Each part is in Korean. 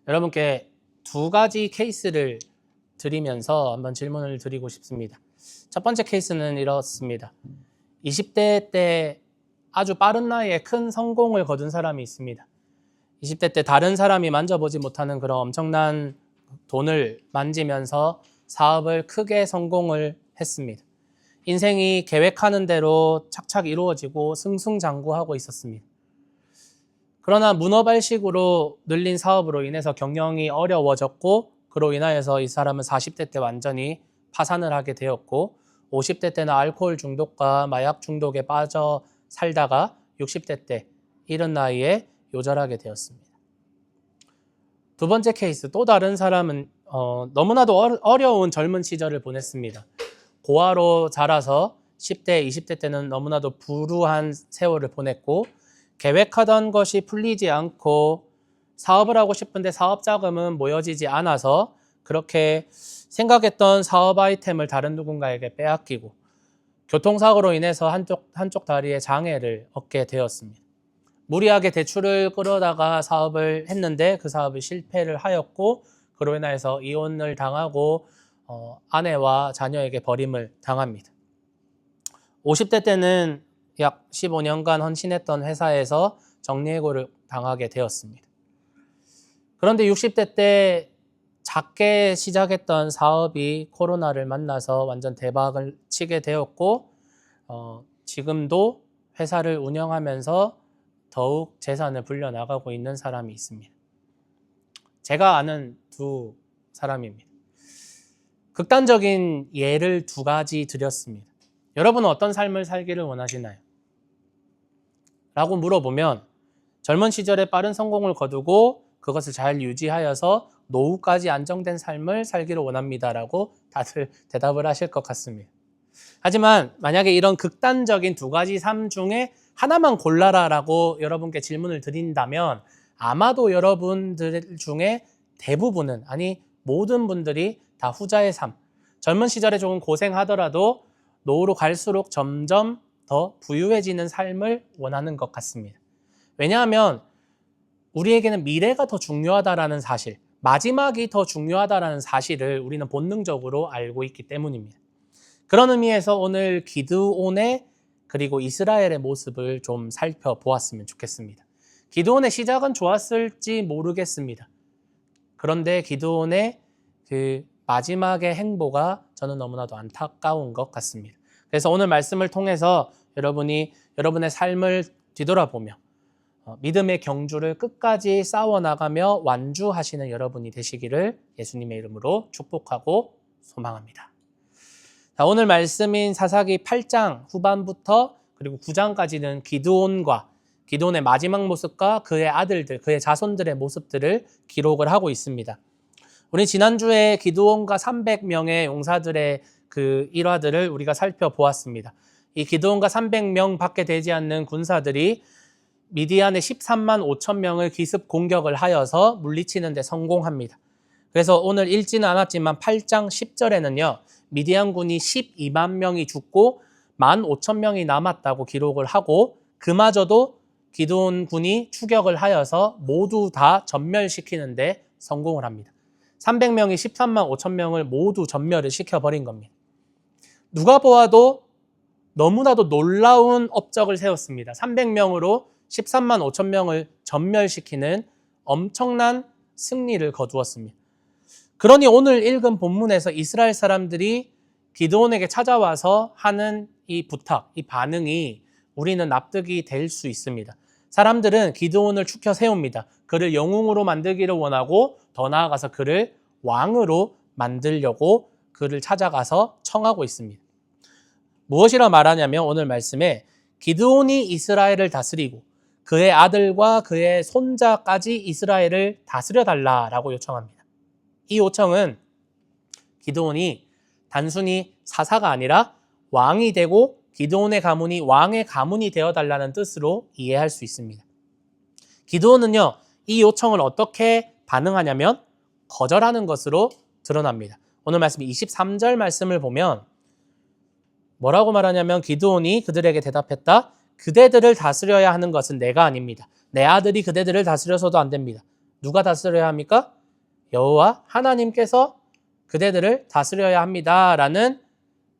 여러분께 두 가지 케이스를 드리면서 한번 질문을 드리고 싶습니다. 첫 번째 케이스는 이렇습니다. 20대 때 아주 빠른 나이에 큰 성공을 거둔 사람이 있습니다. 20대 때 다른 사람이 만져보지 못하는 그런 엄청난 돈을 만지면서 사업을 크게 성공을 했습니다. 인생이 계획하는 대로 착착 이루어지고 승승장구하고 있었습니다. 그러나 문어발식으로 늘린 사업으로 인해서 경영이 어려워졌고, 그로 인하여서 이 사람은 40대 때 완전히 파산을 하게 되었고, 50대 때는 알코올 중독과 마약 중독에 빠져 살다가 60대 때 이른 나이에 요절하게 되었습니다. 두 번째 케이스, 또 다른 사람은 너무나도 어려운 젊은 시절을 보냈습니다. 고아로 자라서 10대, 20대 때는 너무나도 불우한 세월을 보냈고, 계획하던 것이 풀리지 않고 사업을 하고 싶은데 사업 자금은 모여지지 않아서 그렇게 생각했던 사업 아이템을 다른 누군가에게 빼앗기고, 교통사고로 인해서 한쪽 다리에 장애를 얻게 되었습니다. 무리하게 대출을 끌어다가 사업을 했는데 그 사업이 실패를 하였고, 그로 인해서 이혼을 당하고 아내와 자녀에게 버림을 당합니다. 50대 때는 약 15년간 헌신했던 회사에서 정리해고를 당하게 되었습니다. 그런데 60대 때 작게 시작했던 사업이 코로나를 만나서 완전 대박을 치게 되었고, 지금도 회사를 운영하면서 더욱 재산을 불려나가고 있는 사람이 있습니다. 제가 아는 두 사람입니다. 극단적인 예를 두 가지 드렸습니다. 여러분은 어떤 삶을 살기를 원하시나요? 라고 물어보면 젊은 시절에 빠른 성공을 거두고 그것을 잘 유지하여서 노후까지 안정된 삶을 살기를 원합니다 라고 다들 대답을 하실 것 같습니다. 하지만 만약에 이런 극단적인 두 가지 삶 중에 하나만 골라라 라고 여러분께 질문을 드린다면 아마도 여러분들 중에 대부분은, 아니 모든 분들이 다 후자의 삶, 젊은 시절에 조금 고생하더라도 노후로 갈수록 점점 더 부유해지는 삶을 원하는 것 같습니다. 왜냐하면 우리에게는 미래가 더 중요하다라는 사실, 마지막이 더 중요하다라는 사실을 우리는 본능적으로 알고 있기 때문입니다. 그런 의미에서 오늘 기드온의 그리고 이스라엘의 모습을 좀 살펴보았으면 좋겠습니다. 기드온의 시작은 좋았을지 모르겠습니다. 그런데 기드온의 그 마지막의 행보가 저는 너무나도 안타까운 것 같습니다. 그래서 오늘 말씀을 통해서 여러분이 여러분의 삶을 뒤돌아보며 믿음의 경주를 끝까지 싸워나가며 완주하시는 여러분이 되시기를 예수님의 이름으로 축복하고 소망합니다. 자, 오늘 말씀인 사사기 8장 후반부터 그리고 9장까지는 기드온의 마지막 모습과 그의 아들들, 그의 자손들의 모습들을 기록을 하고 있습니다. 우리 지난주에 기드온과 300명의 용사들의 그 일화들을 우리가 살펴보았습니다. 이 기드온과 300명 밖에 되지 않는 군사들이 미디안의 13만 5천 명을 기습 공격을 하여서 물리치는 데 성공합니다. 그래서 오늘 읽지는 않았지만 8장 10절에는요. 미디안군이 12만 명이 죽고 1만 5천 명이 남았다고 기록을 하고, 그마저도 기드온 군이 추격을 하여서 모두 다 전멸시키는 데 성공을 합니다. 300명이 13만 5천 명을 모두 전멸을 시켜버린 겁니다. 누가 보아도 너무나도 놀라운 업적을 세웠습니다. 300명으로 13만 5천 명을 전멸시키는 엄청난 승리를 거두었습니다. 그러니 오늘 읽은 본문에서 이스라엘 사람들이 기드온에게 찾아와서 하는 이 부탁, 이 반응이 우리는 납득이 될 수 있습니다. 사람들은 기드온을 추켜 세웁니다. 그를 영웅으로 만들기를 원하고, 더 나아가서 그를 왕으로 만들려고 그를 찾아가서 청하고 있습니다. 무엇이라 말하냐면 오늘 말씀에 기드온이 이스라엘을 다스리고 그의 아들과 그의 손자까지 이스라엘을 다스려 달라라고 요청합니다. 이 요청은 기드온이 단순히 사사가 아니라 왕이 되고 기드온의 가문이 왕의 가문이 되어달라는 뜻으로 이해할 수 있습니다. 기드온은요, 이 요청을 어떻게 반응하냐면 거절하는 것으로 드러납니다. 오늘 말씀 23절 말씀을 보면 뭐라고 말하냐면 기드온이 그들에게 대답했다. 그대들을 다스려야 하는 것은 내가 아닙니다. 내 아들이 그대들을 다스려서도 안 됩니다. 누가 다스려야 합니까? 여호와 하나님께서 그대들을 다스려야 합니다라는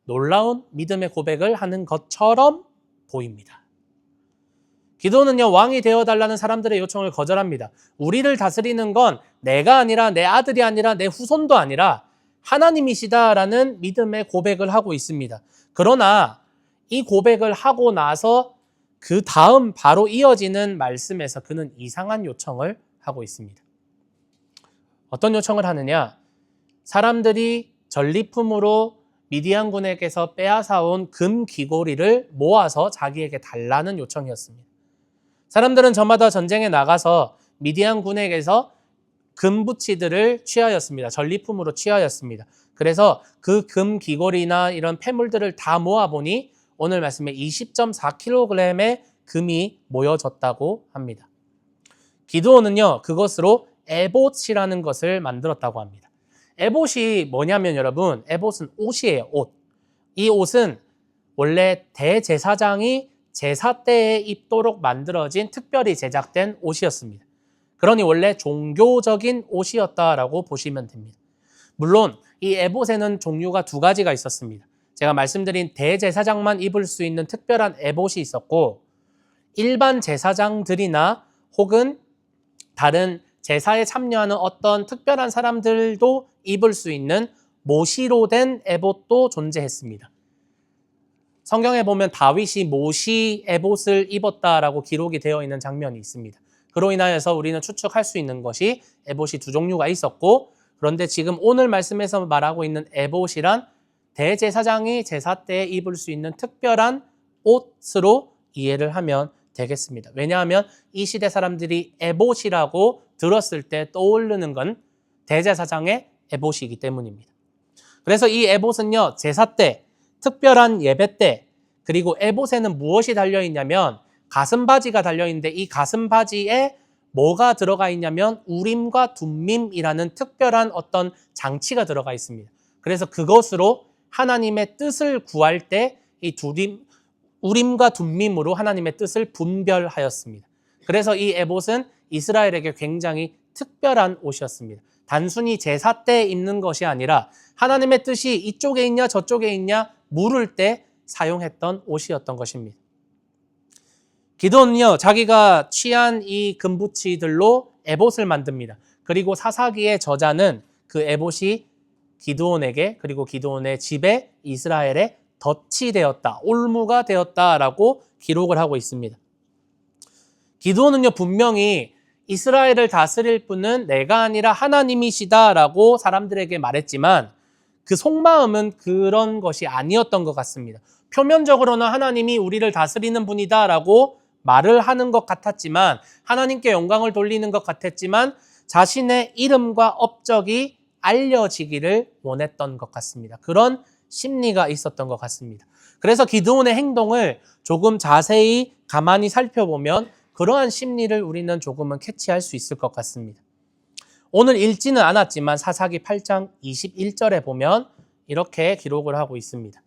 놀라운 믿음의 고백을 하는 것처럼 보입니다. 기도는요, 왕이 되어달라는 사람들의 요청을 거절합니다. 우리를 다스리는 건 내가 아니라 내 아들이 아니라 내 후손도 아니라 하나님이시다라는 믿음의 고백을 하고 있습니다. 그러나 이 고백을 하고 나서 그 다음 바로 이어지는 말씀에서 그는 이상한 요청을 하고 있습니다. 어떤 요청을 하느냐? 사람들이 전리품으로 미디안군에게서 빼앗아온 금 귀고리를 모아서 자기에게 달라는 요청이었습니다. 사람들은 저마다 전쟁에 나가서 미디안군에게서 금부치들을 취하였습니다. 전리품으로 취하였습니다. 그래서 그 금 귀고리나 이런 폐물들을 다 모아보니 오늘 말씀에 20.4kg의 금이 모여졌다고 합니다. 기드온은요, 그것으로 에봇이라는 것을 만들었다고 합니다. 에봇이 뭐냐면 여러분, 에봇은 옷이에요, 옷. 이 옷은 원래 대제사장이 제사 때에 입도록 만들어진 특별히 제작된 옷이었습니다. 그러니 원래 종교적인 옷이었다라고 보시면 됩니다. 물론 이 에봇에는 종류가 두 가지가 있었습니다. 제가 말씀드린 대제사장만 입을 수 있는 특별한 에봇이 있었고, 일반 제사장들이나 혹은 다른 제사에 참여하는 어떤 특별한 사람들도 입을 수 있는 모시로 된 에봇도 존재했습니다. 성경에 보면 다윗이 모시 에봇을 입었다라고 기록이 되어 있는 장면이 있습니다. 그로 인하여서 우리는 추측할 수 있는 것이 에봇이 두 종류가 있었고, 그런데 지금 오늘 말씀에서 말하고 있는 에봇이란 대제사장이 제사 때에 입을 수 있는 특별한 옷으로 이해를 하면 되겠습니다. 왜냐하면 이 시대 사람들이 에봇이라고 들었을 때 떠오르는 건 대제사장의 에봇이기 때문입니다. 그래서 이 에봇은요, 제사 때, 특별한 예배 때, 그리고 에봇에는 무엇이 달려있냐면 가슴바지가 달려있는데 이 가슴바지에 뭐가 들어가 있냐면 우림과 둠밈이라는 특별한 어떤 장치가 들어가 있습니다. 그래서 그것으로 하나님의 뜻을 구할 때 이 우림과 둠밈으로 하나님의 뜻을 분별하였습니다. 그래서 이 에봇은 이스라엘에게 굉장히 특별한 옷이었습니다. 단순히 제사 때 입는 것이 아니라 하나님의 뜻이 이쪽에 있냐 저쪽에 있냐 물을 때 사용했던 옷이었던 것입니다. 기드온은요, 자기가 취한 이 금부치들로 에봇을 만듭니다. 그리고 사사기의 저자는 그 에봇이 기드온에게 그리고 기드온의 집에 이스라엘에 덫이 되었다, 올무가 되었다라고 기록을 하고 있습니다. 기드온은요, 분명히 이스라엘을 다스릴 분은 내가 아니라 하나님이시다라고 사람들에게 말했지만 그 속마음은 그런 것이 아니었던 것 같습니다. 표면적으로는 하나님이 우리를 다스리는 분이다라고 말을 하는 것 같았지만, 하나님께 영광을 돌리는 것 같았지만 자신의 이름과 업적이 알려지기를 원했던 것 같습니다. 그런 심리가 있었던 것 같습니다. 그래서 기드온의 행동을 조금 자세히 가만히 살펴보면 그러한 심리를 우리는 조금은 캐치할 수 있을 것 같습니다. 오늘 읽지는 않았지만 사사기 8장 21절에 보면 이렇게 기록을 하고 있습니다.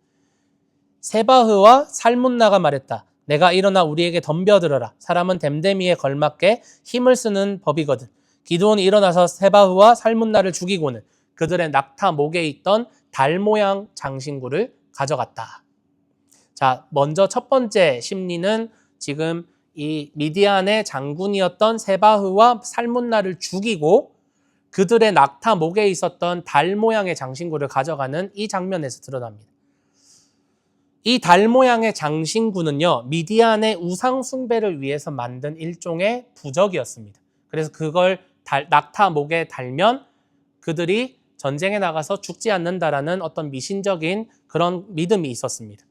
세바흐와 살문나가 말했다. 내가 일어나 우리에게 덤벼들어라. 사람은 댐데미에 걸맞게 힘을 쓰는 법이거든. 기드온이 일어나서 세바흐와 살문나를 죽이고는 그들의 낙타 목에 있던 달 모양 장신구를 가져갔다. 자, 먼저 첫 번째 심리는 지금 이 미디안의 장군이었던 세바흐와 살문나를 죽이고 그들의 낙타 목에 있었던 달 모양의 장신구를 가져가는 이 장면에서 드러납니다. 이 달 모양의 장신구는요, 미디안의 우상 숭배를 위해서 만든 일종의 부적이었습니다. 그래서 그걸 낙타 목에 달면 그들이 전쟁에 나가서 죽지 않는다라는 어떤 미신적인 그런 믿음이 있었습니다.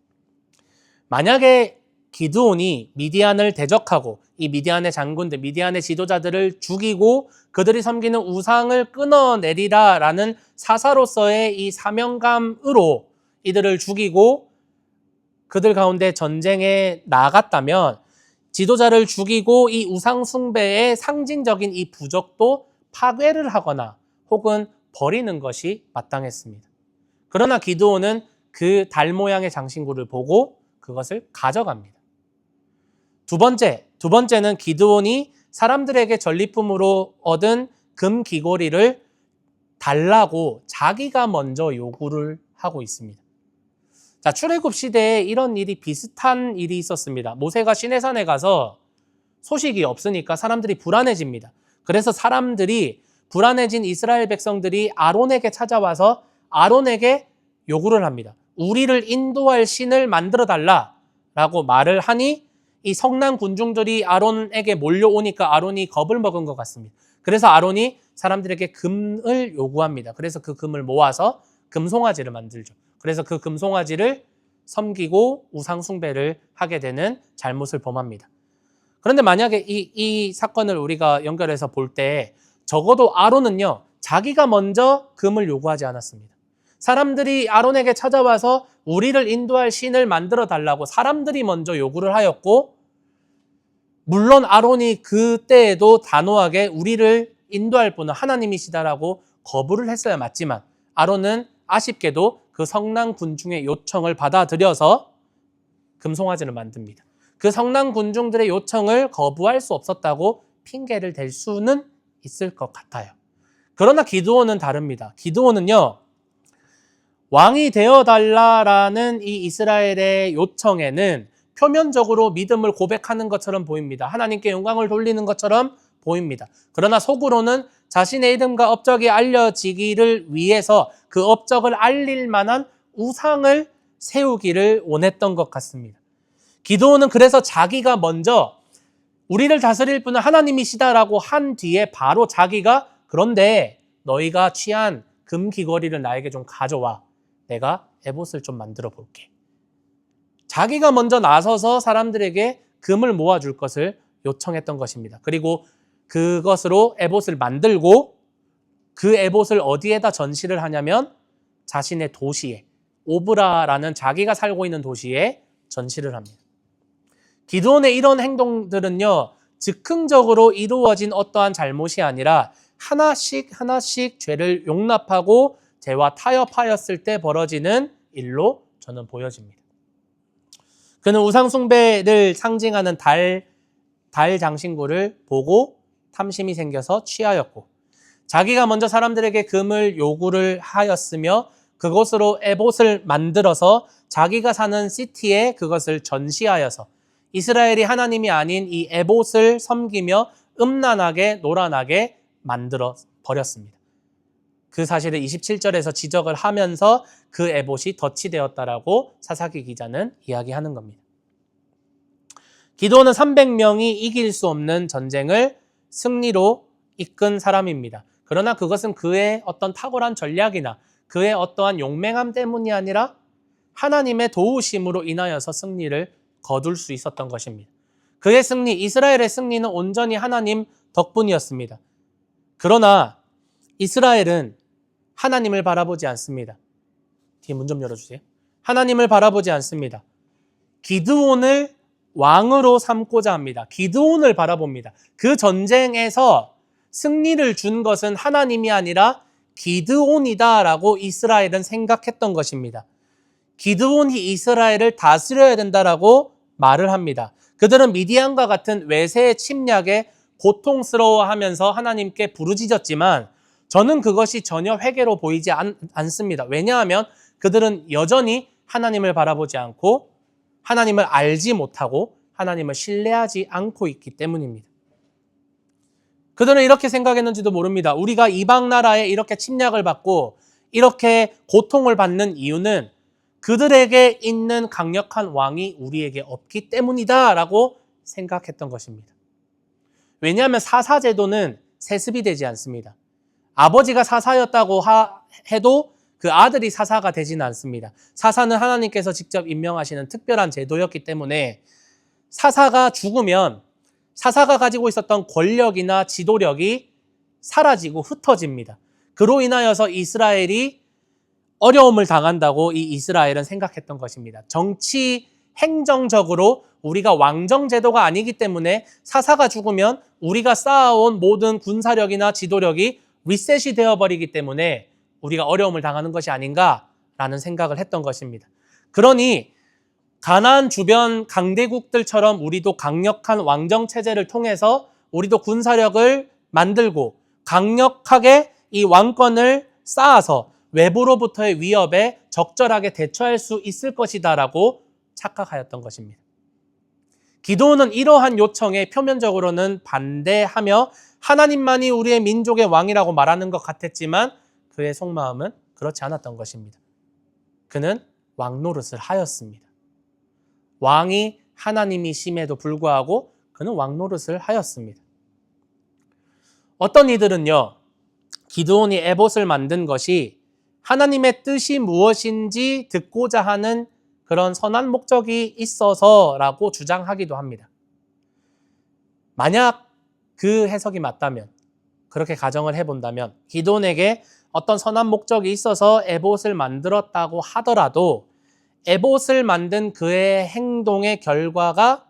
만약에 기드온이 미디안을 대적하고 이 미디안의 장군들, 미디안의 지도자들을 죽이고 그들이 섬기는 우상을 끊어내리라라는 사사로서의 이 사명감으로 이들을 죽이고 그들 가운데 전쟁에 나갔다면 지도자를 죽이고 이 우상 숭배의 상징적인 이 부적도 파괴를 하거나 혹은 버리는 것이 마땅했습니다. 그러나 기드온은 그 달 모양의 장신구를 보고 그것을 가져갑니다. 두 번째는 기드온이 사람들에게 전리품으로 얻은 금 귀고리를 달라고 자기가 먼저 요구를 하고 있습니다. 자, 출애굽 시대에 이런 일이 비슷한 일이 있었습니다. 모세가 시내산에 가서 소식이 없으니까 사람들이 불안해집니다. 그래서 사람들이 불안해진 이스라엘 백성들이 아론에게 찾아와서 아론에게 요구를 합니다. 우리를 인도할 신을 만들어 달라라고 말을 하니 이 성난 군중들이 아론에게 몰려오니까 아론이 겁을 먹은 것 같습니다. 그래서 아론이 사람들에게 금을 요구합니다. 그래서 그 금을 모아서 금송아지를 만들죠. 그래서 그 금송아지를 섬기고 우상숭배를 하게 되는 잘못을 범합니다. 그런데 만약에 이 사건을 우리가 연결해서 볼 때 적어도 아론은요, 자기가 먼저 금을 요구하지 않았습니다. 사람들이 아론에게 찾아와서 우리를 인도할 신을 만들어 달라고 사람들이 먼저 요구를 하였고, 물론 아론이 그때에도 단호하게 우리를 인도할 분은 하나님이시다라고 거부를 했어야 맞지만, 아론은 아쉽게도 그 성난 군중의 요청을 받아들여서 금송아지를 만듭니다. 그 성난 군중들의 요청을 거부할 수 없었다고 핑계를 댈 수는 있을 것 같아요. 그러나 기드온은 다릅니다. 기드온은요, 왕이 되어달라라는 이 이스라엘의 요청에는 표면적으로 믿음을 고백하는 것처럼 보입니다. 하나님께 영광을 돌리는 것처럼 보입니다. 그러나 속으로는 자신의 이름과 업적이 알려지기를 위해서 그 업적을 알릴 만한 우상을 세우기를 원했던 것 같습니다. 기드온은 그래서 자기가 먼저 우리를 다스릴 분은 하나님이시다라고 한 뒤에 바로 자기가 그런데 너희가 취한 금 귀걸이를 나에게 좀 가져와. 내가 에봇을 좀 만들어 볼게. 자기가 먼저 나서서 사람들에게 금을 모아줄 것을 요청했던 것입니다. 그리고 그것으로 에봇을 만들고 그 에봇을 어디에다 전시를 하냐면 자신의 도시에, 오브라라는 자기가 살고 있는 도시에 전시를 합니다. 기드온의 이런 행동들은요, 즉흥적으로 이루어진 어떠한 잘못이 아니라 하나씩 죄를 용납하고 죄와 타협하였을 때 벌어지는 일로 저는 보여집니다. 그는 우상숭배를 상징하는 달 장신구를 보고 탐심이 생겨서 취하였고, 자기가 먼저 사람들에게 금을 요구를 하였으며 그것으로 에봇을 만들어서 자기가 사는 시티에 그것을 전시하여서 이스라엘이 하나님이 아닌 이 에봇을 섬기며 음란하게 노란하게 만들어 버렸습니다. 그 사실을 27절에서 지적을 하면서 그 에봇이 덫이 되었다라고 사사기 기자는 이야기하는 겁니다. 기드온은 300명이 이길 수 없는 전쟁을 승리로 이끈 사람입니다. 그러나 그것은 그의 어떤 탁월한 전략이나 그의 어떠한 용맹함 때문이 아니라 하나님의 도우심으로 인하여서 승리를 거둘 수 있었던 것입니다. 그의 승리, 이스라엘의 승리는 온전히 하나님 덕분이었습니다. 그러나 이스라엘은 하나님을 바라보지 않습니다. 뒤에 문 좀 열어주세요. 하나님을 바라보지 않습니다. 기드온을 왕으로 삼고자 합니다. 기드온을 바라봅니다. 그 전쟁에서 승리를 준 것은 하나님이 아니라 기드온이다라고 이스라엘은 생각했던 것입니다. 기드온이 이스라엘을 다스려야 된다라고 말을 합니다. 그들은 미디안과 같은 외세의 침략에 고통스러워하면서 하나님께 부르짖었지만 저는 그것이 전혀 회개로 보이지 않습니다. 왜냐하면 그들은 여전히 하나님을 바라보지 않고 하나님을 알지 못하고 하나님을 신뢰하지 않고 있기 때문입니다. 그들은 이렇게 생각했는지도 모릅니다. 우리가 이방 나라에 이렇게 침략을 받고 이렇게 고통을 받는 이유는 그들에게 있는 강력한 왕이 우리에게 없기 때문이다라고 생각했던 것입니다. 왜냐하면 사사제도는 세습이 되지 않습니다. 아버지가 사사였다고 해도 그 아들이 사사가 되지는 않습니다. 사사는 하나님께서 직접 임명하시는 특별한 제도였기 때문에 사사가 죽으면 사사가 가지고 있었던 권력이나 지도력이 사라지고 흩어집니다. 그로 인하여서 이스라엘이 어려움을 당한다고 이 이스라엘은 생각했던 것입니다. 정치, 행정적으로 우리가 왕정제도가 아니기 때문에 사사가 죽으면 우리가 쌓아온 모든 군사력이나 지도력이 리셋이 되어버리기 때문에 우리가 어려움을 당하는 것이 아닌가라는 생각을 했던 것입니다. 그러니 가나안 주변 강대국들처럼 우리도 강력한 왕정체제를 통해서 우리도 군사력을 만들고 강력하게 이 왕권을 쌓아서 외부로부터의 위협에 적절하게 대처할 수 있을 것이다라고 착각하였던 것입니다. 기드온은 이러한 요청에 표면적으로는 반대하며 하나님만이 우리의 민족의 왕이라고 말하는 것 같았지만 그의 속마음은 그렇지 않았던 것입니다. 그는 왕 노릇을 하였습니다. 왕이 하나님이심에도 불구하고 그는 왕 노릇을 하였습니다. 어떤 이들은요, 기드온이 에봇을 만든 것이 하나님의 뜻이 무엇인지 듣고자 하는 그런 선한 목적이 있어서라고 주장하기도 합니다. 만약 그 해석이 맞다면, 그렇게 가정을 해본다면 기드온에게 어떤 선한 목적이 있어서 에봇을 만들었다고 하더라도 에봇을 만든 그의 행동의 결과가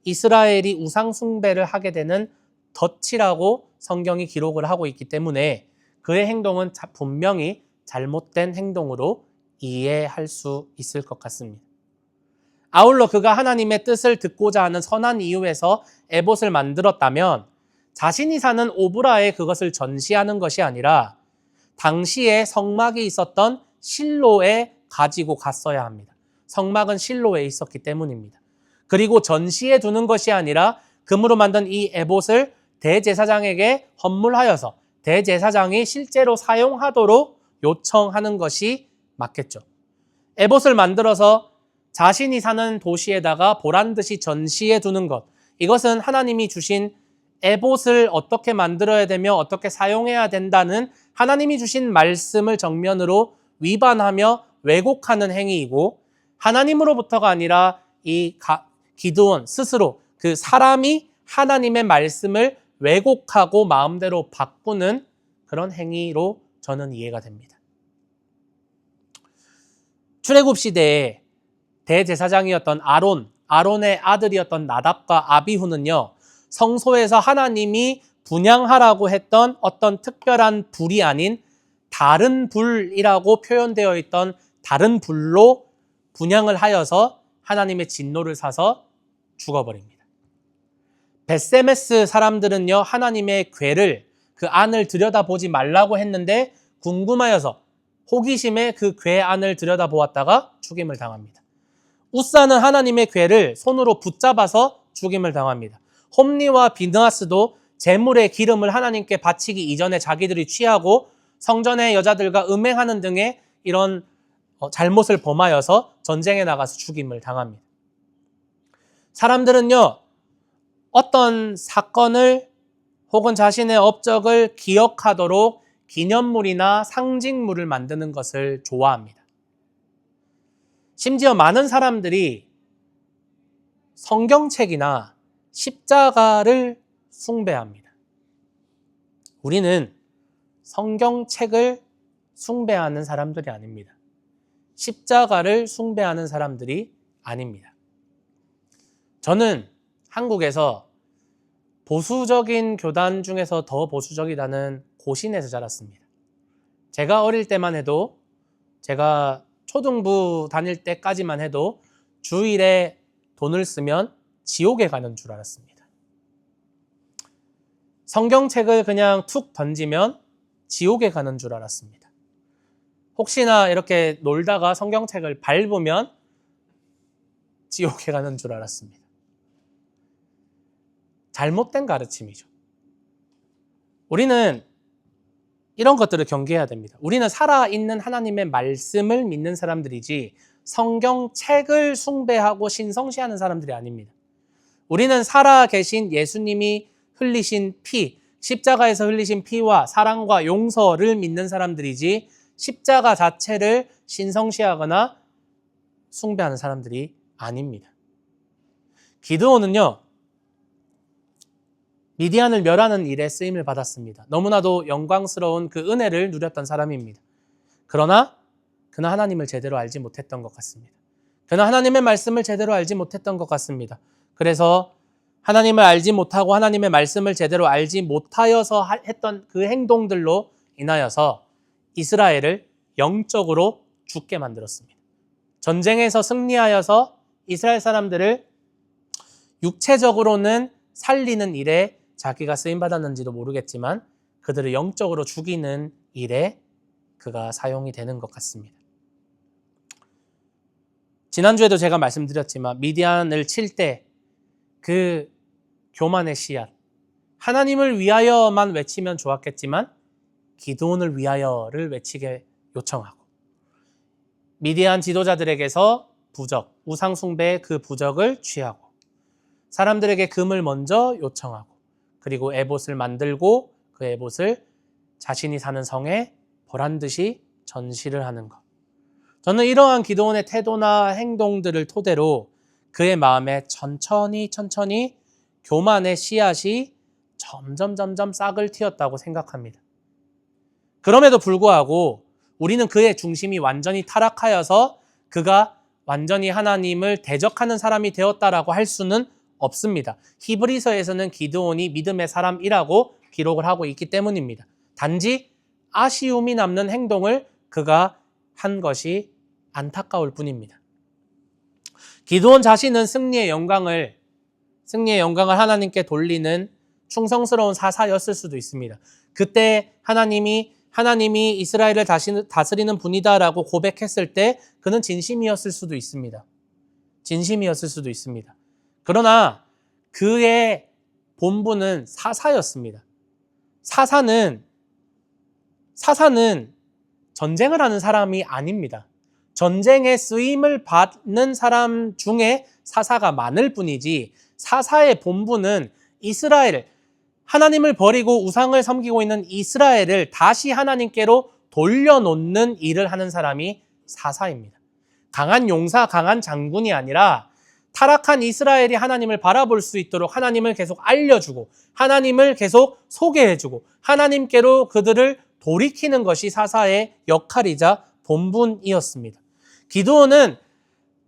이스라엘이 우상 숭배를 하게 되는 덫이라고 성경이 기록을 하고 있기 때문에 그의 행동은 분명히 잘못된 행동으로 이해할 수 있을 것 같습니다. 아울러 그가 하나님의 뜻을 듣고자 하는 선한 이유에서 에봇을 만들었다면 자신이 사는 오브라에 그것을 전시하는 것이 아니라 당시에 성막이 있었던 실로에 가지고 갔어야 합니다. 성막은 실로에 있었기 때문입니다. 그리고 전시해 두는 것이 아니라 금으로 만든 이 에봇을 대제사장에게 헌물하여서 대제사장이 실제로 사용하도록 요청하는 것이 맞겠죠. 에봇을 만들어서 자신이 사는 도시에다가 보란듯이 전시해 두는 것, 이것은 하나님이 주신 에봇을 어떻게 만들어야 되며 어떻게 사용해야 된다는 하나님이 주신 말씀을 정면으로 위반하며 왜곡하는 행위이고, 하나님으로부터가 아니라 이 기드온 스스로 그 사람이 하나님의 말씀을 왜곡하고 마음대로 바꾸는 그런 행위로 저는 이해가 됩니다. 출애굽 시대에 대제사장이었던 아론의 아들이었던 나답과 아비후는요, 성소에서 하나님이 분향하라고 했던 어떤 특별한 불이 아닌 다른 불이라고 표현되어 있던 다른 불로 분향을 하여서 하나님의 진노를 사서 죽어버립니다. 벳세메스 사람들은요, 하나님의 궤를, 그 안을 들여다보지 말라고 했는데 궁금하여서 호기심에 그 궤 안을 들여다보았다가 죽임을 당합니다. 우사는 하나님의 궤를 손으로 붙잡아서 죽임을 당합니다. 홈리와 비느하스도 제물의 기름을 하나님께 바치기 이전에 자기들이 취하고 성전의 여자들과 음행하는 등의 이런 잘못을 범하여서 전쟁에 나가서 죽임을 당합니다. 사람들은요, 어떤 사건을 혹은 자신의 업적을 기억하도록 기념물이나 상징물을 만드는 것을 좋아합니다. 심지어 많은 사람들이 성경책이나 십자가를 숭배합니다. 우리는 성경책을 숭배하는 사람들이 아닙니다. 십자가를 숭배하는 사람들이 아닙니다. 저는 한국에서 보수적인 교단 중에서 더 보수적이라는 고신에서 자랐습니다. 제가 어릴 때만 해도, 제가 초등부 다닐 때까지만 해도 주일에 돈을 쓰면 지옥에 가는 줄 알았습니다. 성경책을 그냥 툭 던지면 지옥에 가는 줄 알았습니다. 혹시나 이렇게 놀다가 성경책을 밟으면 지옥에 가는 줄 알았습니다. 잘못된 가르침이죠. 우리는 이런 것들을 경계해야 됩니다. 우리는 살아있는 하나님의 말씀을 믿는 사람들이지 성경책을 숭배하고 신성시하는 사람들이 아닙니다. 우리는 살아계신 예수님이 흘리신 피, 십자가에서 흘리신 피와 사랑과 용서를 믿는 사람들이지 십자가 자체를 신성시하거나 숭배하는 사람들이 아닙니다. 기드온은요, 미디안을 멸하는 일에 쓰임을 받았습니다. 너무나도 영광스러운 그 은혜를 누렸던 사람입니다. 그러나 그는 하나님을 제대로 알지 못했던 것 같습니다. 그는 하나님의 말씀을 제대로 알지 못했던 것 같습니다. 그래서 하나님을 알지 못하고 하나님의 말씀을 제대로 알지 못하여서 했던 그 행동들로 인하여서 이스라엘을 영적으로 죽게 만들었습니다. 전쟁에서 승리하여서 이스라엘 사람들을 육체적으로는 살리는 일에 자기가 쓰임받았는지도 모르겠지만 그들을 영적으로 죽이는 일에 그가 사용이 되는 것 같습니다. 지난주에도 제가 말씀드렸지만 미디안을 칠 때 그 교만의 씨앗, 하나님을 위하여만 외치면 좋았겠지만 기드온을 위하여를 외치게 요청하고, 미디안 지도자들에게서 부적, 우상 숭배의 그 부적을 취하고, 사람들에게 금을 먼저 요청하고, 그리고 에봇을 만들고 그 에봇을 자신이 사는 성에 보란듯이 전시를 하는 것. 저는 이러한 기드온의 태도나 행동들을 토대로 그의 마음에 천천히 교만의 씨앗이 점점 싹을 틔웠다고 생각합니다. 그럼에도 불구하고 우리는 그의 중심이 완전히 타락하여서 그가 완전히 하나님을 대적하는 사람이 되었다라고 할 수는 없습니다. 히브리서에서는 기드온이 믿음의 사람이라고 기록을 하고 있기 때문입니다. 단지 아쉬움이 남는 행동을 그가 한 것이 안타까울 뿐입니다. 기드온 자신은 승리의 영광을 하나님께 돌리는 충성스러운 사사였을 수도 있습니다. 그때 하나님이 이스라엘을 다스리는 분이다라고 고백했을 때 그는 진심이었을 수도 있습니다. 그러나 그의 본분은 사사였습니다. 사사는 전쟁을 하는 사람이 아닙니다. 전쟁에 쓰임을 받는 사람 중에 사사가 많을 뿐이지, 사사의 본분은 하나님을 버리고 우상을 섬기고 있는 이스라엘을 다시 하나님께로 돌려놓는 일을 하는 사람이 사사입니다. 강한 용사, 강한 장군이 아니라 타락한 이스라엘이 하나님을 바라볼 수 있도록 하나님을 계속 알려주고, 하나님을 계속 소개해주고, 하나님께로 그들을 돌이키는 것이 사사의 역할이자 본분이었습니다. 기드온은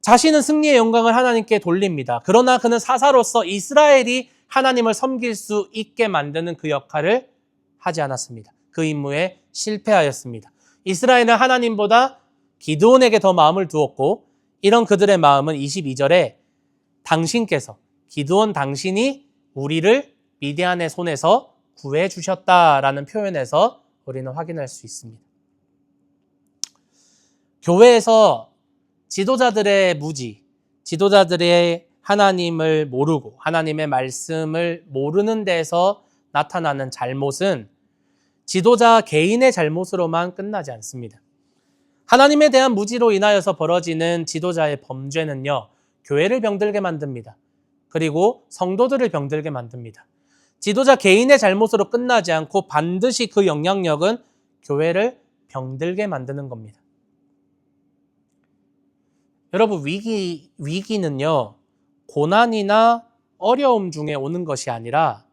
자신은 승리의 영광을 하나님께 돌립니다. 그러나 그는 사사로서 이스라엘이 하나님을 섬길 수 있게 만드는 그 역할을 하지 않았습니다. 그 임무에 실패하였습니다. 이스라엘은 하나님보다 기드온에게 더 마음을 두었고, 이런 그들의 마음은 22절에 기드온 당신이 우리를 미디안의 손에서 구해주셨다라는 표현에서 우리는 확인할 수 있습니다. 교회에서 지도자들의 무지, 지도자들의 하나님을 모르고 하나님의 말씀을 모르는 데서 나타나는 잘못은 지도자 개인의 잘못으로만 끝나지 않습니다. 하나님에 대한 무지로 인하여서 벌어지는 지도자의 범죄는요, 교회를 병들게 만듭니다. 그리고 성도들을 병들게 만듭니다. 지도자 개인의 잘못으로 끝나지 않고 반드시 그 영향력은 교회를 병들게 만드는 겁니다. 여러분, 위기는요, 고난이나 어려움 중에 오는 것이 아니라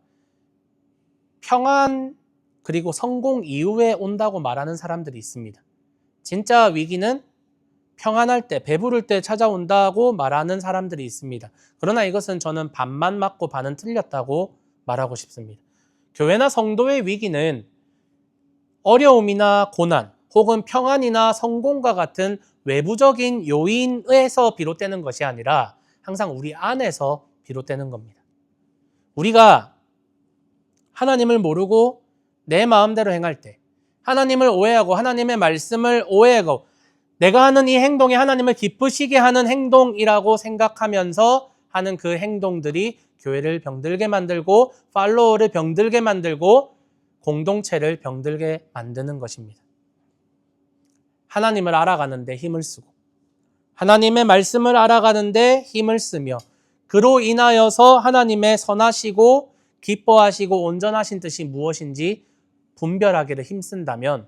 평안 그리고 성공 이후에 온다고 말하는 사람들이 있습니다. 진짜 위기는 평안할 때, 배부를 때 찾아온다고 말하는 사람들이 있습니다. 그러나 이것은 저는 반만 맞고 반은 틀렸다고 말하고 싶습니다. 교회나 성도의 위기는 어려움이나 고난, 혹은 평안이나 성공과 같은 외부적인 요인에서 비롯되는 것이 아니라 항상 우리 안에서 비롯되는 겁니다. 우리가 하나님을 모르고 내 마음대로 행할 때, 하나님을 오해하고 하나님의 말씀을 오해하고 내가 하는 이 행동이 하나님을 기쁘시게 하는 행동이라고 생각하면서 하는 그 행동들이 교회를 병들게 만들고 팔로워를 병들게 만들고 공동체를 병들게 만드는 것입니다. 하나님을 알아가는데 힘을 쓰고 하나님의 말씀을 알아가는데 힘을 쓰며 그로 인하여서 하나님의 선하시고 기뻐하시고 온전하신 뜻이 무엇인지 분별하기를 힘쓴다면,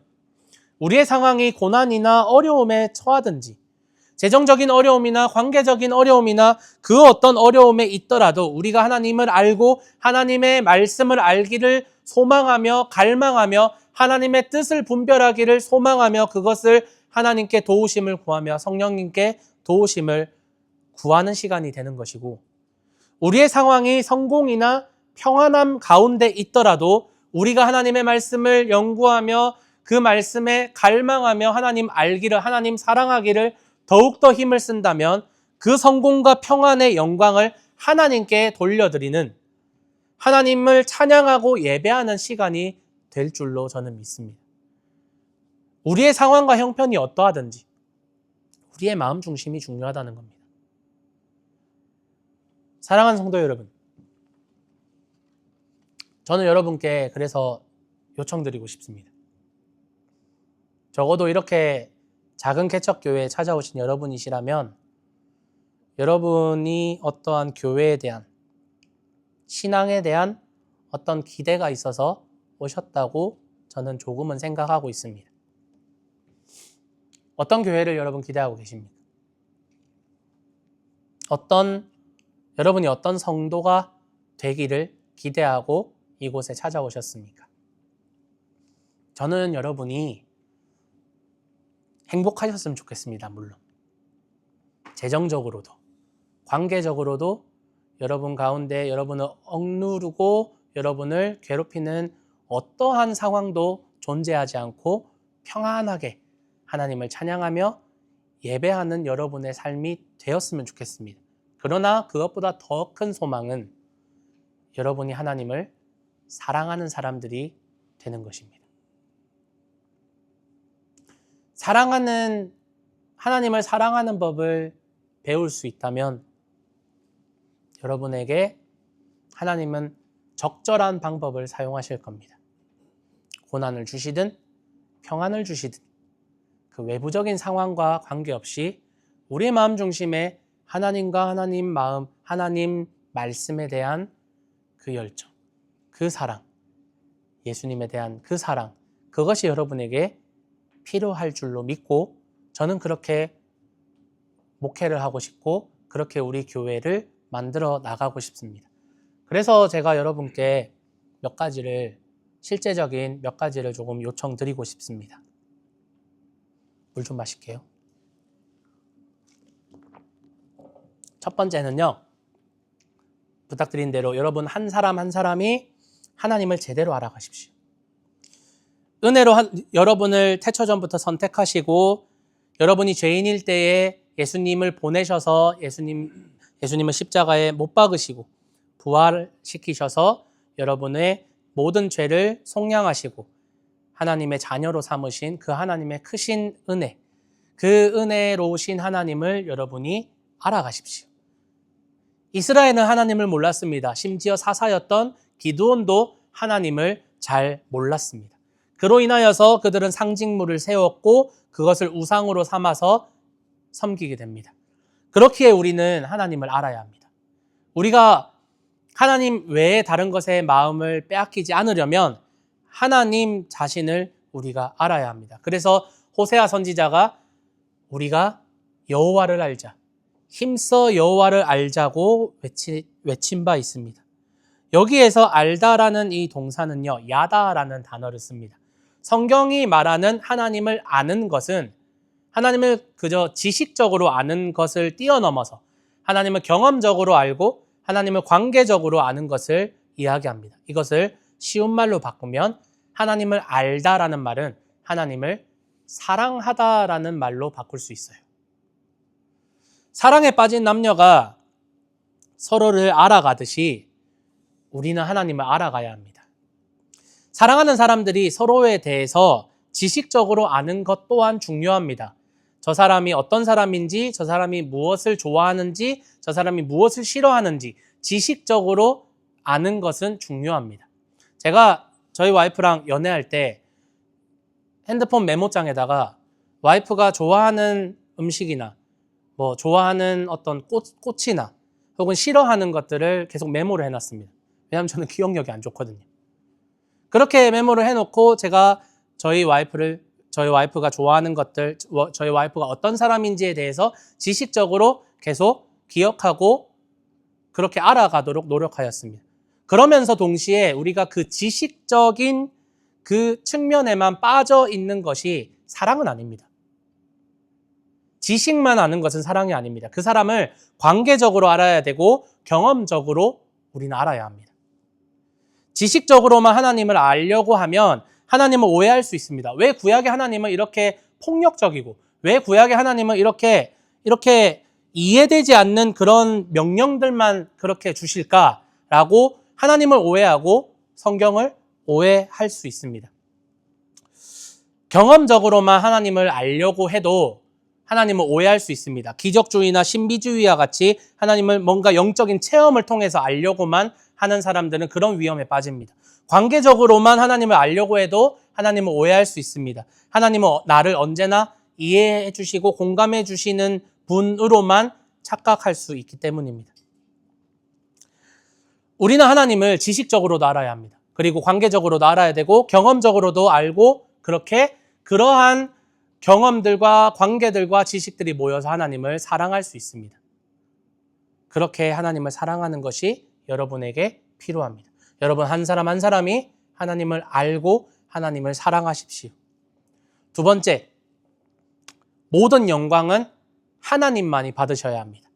우리의 상황이 고난이나 어려움에 처하든지 재정적인 어려움이나 관계적인 어려움이나 그 어떤 어려움에 있더라도 우리가 하나님을 알고 하나님의 말씀을 알기를 소망하며 갈망하며 하나님의 뜻을 분별하기를 소망하며 그것을 하나님께 도우심을 구하며 성령님께 도우심을 구하는 시간이 되는 것이고, 우리의 상황이 성공이나 평안함 가운데 있더라도 우리가 하나님의 말씀을 연구하며 그 말씀에 갈망하며 하나님 알기를, 하나님 사랑하기를 더욱더 힘을 쓴다면 그 성공과 평안의 영광을 하나님께 돌려드리는, 하나님을 찬양하고 예배하는 시간이 될 줄로 저는 믿습니다. 우리의 상황과 형편이 어떠하든지 우리의 마음 중심이 중요하다는 겁니다. 사랑하는 성도 여러분, 저는 여러분께 그래서 요청드리고 싶습니다. 적어도 이렇게 작은 개척교회에 찾아오신 여러분이시라면 여러분이 어떠한 교회에 대한, 신앙에 대한 어떤 기대가 있어서 오셨다고 저는 조금은 생각하고 있습니다. 어떤 교회를 여러분 기대하고 계십니까? 여러분이 어떤 성도가 되기를 기대하고 이곳에 찾아오셨습니까? 저는 여러분이 행복하셨으면 좋겠습니다. 물론 재정적으로도 관계적으로도 여러분 가운데 여러분을 억누르고 여러분을 괴롭히는 어떠한 상황도 존재하지 않고 평안하게 하나님을 찬양하며 예배하는 여러분의 삶이 되었으면 좋겠습니다. 그러나 그것보다 더 큰 소망은 여러분이 하나님을 사랑하는 사람들이 되는 것입니다. 하나님을 사랑하는 법을 배울 수 있다면 여러분에게 하나님은 적절한 방법을 사용하실 겁니다. 고난을 주시든 평안을 주시든 그 외부적인 상황과 관계없이 우리의 마음 중심에 하나님과 하나님 마음, 하나님 말씀에 대한 그 열정, 그 사랑, 예수님에 대한 그 사랑, 그것이 여러분에게 필요할 줄로 믿고 저는 그렇게 목회를 하고 싶고 그렇게 우리 교회를 만들어 나가고 싶습니다. 그래서 제가 여러분께 실제적인 몇 가지를 조금 요청드리고 싶습니다. 물 좀 마실게요. 첫 번째는요, 부탁드린 대로 여러분 한 사람 한 사람이 하나님을 제대로 알아가십시오. 은혜로 여러분을 태초전부터 선택하시고 여러분이 죄인일 때에 예수님을 보내셔서 예수님을 십자가에 못 박으시고 부활시키셔서 여러분의 모든 죄를 속량하시고 하나님의 자녀로 삼으신 그 하나님의 크신 은혜, 그 은혜로우신 하나님을 여러분이 알아가십시오. 이스라엘은 하나님을 몰랐습니다. 심지어 사사였던 기드온도 하나님을 잘 몰랐습니다. 그로 인하여서 그들은 상징물을 세웠고 그것을 우상으로 삼아서 섬기게 됩니다. 그렇기에 우리는 하나님을 알아야 합니다. 우리가 하나님 외에 다른 것에 마음을 빼앗기지 않으려면 하나님 자신을 우리가 알아야 합니다. 그래서 호세아 선지자가 우리가 여호와를 알자, 힘써 여호와를 알자고 외친 바 있습니다. 여기에서 알다라는 이 동사는요, 야다라는 단어를 씁니다. 성경이 말하는 하나님을 아는 것은 하나님을 그저 지식적으로 아는 것을 뛰어넘어서 하나님을 경험적으로 알고 하나님을 관계적으로 아는 것을 이야기합니다. 이것을 쉬운 말로 바꾸면 하나님을 알다라는 말은 하나님을 사랑하다라는 말로 바꿀 수 있어요. 사랑에 빠진 남녀가 서로를 알아가듯이 우리는 하나님을 알아가야 합니다. 사랑하는 사람들이 서로에 대해서 지식적으로 아는 것 또한 중요합니다. 저 사람이 어떤 사람인지, 저 사람이 무엇을 좋아하는지, 저 사람이 무엇을 싫어하는지 지식적으로 아는 것은 중요합니다. 제가 저희 와이프랑 연애할 때 핸드폰 메모장에다가 와이프가 좋아하는 음식이나 좋아하는 어떤 꽃이나 혹은 싫어하는 것들을 계속 메모를 해놨습니다. 왜냐하면 저는 기억력이 안 좋거든요. 그렇게 메모를 해놓고 제가 저희 와이프가 좋아하는 것들, 저희 와이프가 어떤 사람인지에 대해서 지식적으로 계속 기억하고 그렇게 알아가도록 노력하였습니다. 그러면서 동시에 우리가 그 지식적인 그 측면에만 빠져 있는 것이 사랑은 아닙니다. 지식만 아는 것은 사랑이 아닙니다. 그 사람을 관계적으로 알아야 되고 경험적으로 우리는 알아야 합니다. 지식적으로만 하나님을 알려고 하면 하나님을 오해할 수 있습니다. 왜 구약의 하나님은 이렇게 폭력적이고 왜 구약의 하나님은 이렇게 이해되지 않는 그런 명령들만 그렇게 주실까라고 하나님을 오해하고 성경을 오해할 수 있습니다. 경험적으로만 하나님을 알려고 해도 하나님을 오해할 수 있습니다. 기적주의나 신비주의와 같이 하나님을 뭔가 영적인 체험을 통해서 알려고만 하는 사람들은 그런 위험에 빠집니다. 관계적으로만 하나님을 알려고 해도 하나님을 오해할 수 있습니다. 하나님은 나를 언제나 이해해 주시고 공감해 주시는 분으로만 착각할 수 있기 때문입니다. 우리는 하나님을 지식적으로도 알아야 합니다. 그리고 관계적으로도 알아야 되고 경험적으로도 알고 그렇게 그러한 경험들과 관계들과 지식들이 모여서 하나님을 사랑할 수 있습니다. 그렇게 하나님을 사랑하는 것이 여러분에게 필요합니다. 여러분 한 사람 한 사람이 하나님을 알고 하나님을 사랑하십시오. 두 번째, 모든 영광은 하나님만이 받으셔야 합니다.